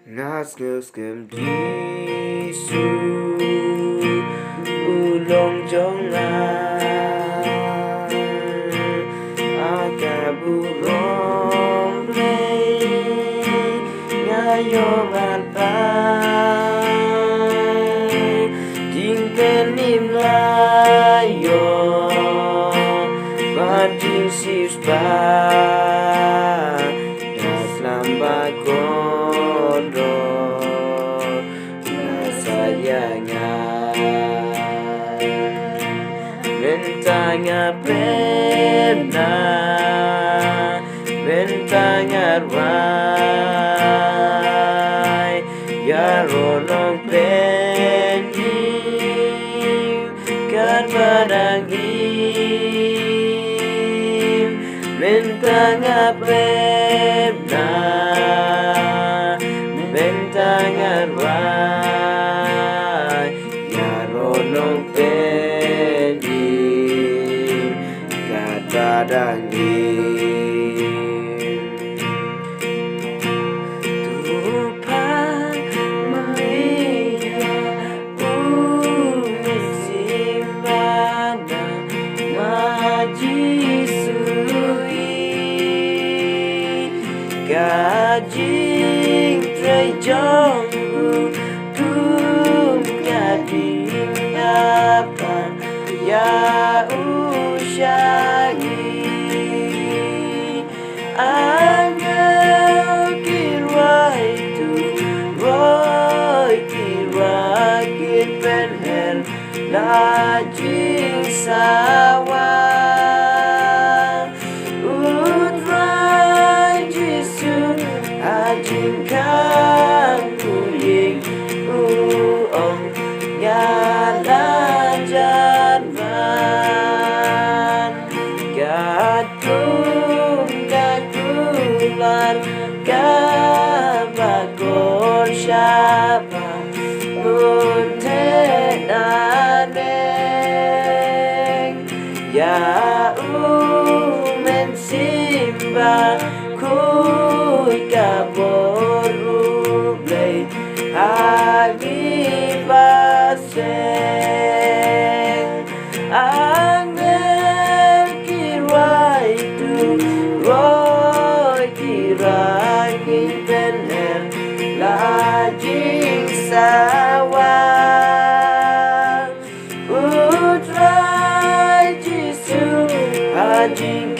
Nasguskem disu ulong jongan akaburong play ngayong alpay tingpen lim layo bating sispa das lambat Bentangnya pena, bentangnya rai, ya rolong pening, kan padangim, bentangnya pena, bentangnya rai, ya rolong pening. Tuhan Maria Simana Majisui Gajing Trejonggu Kum Gading Apa Ya Usyangi Angel kirwa itu Roy kirwa kirpenhen Lajing sawang Utrai jisu Ajing kang kuying Uong Nyalan janman Gatung Kabakor siapa Munten aneng Ya umen simba Kuy kabor rublay Agi baseng Angel kirwa itu Raging penhen lajing sawang Utrai jisu hajing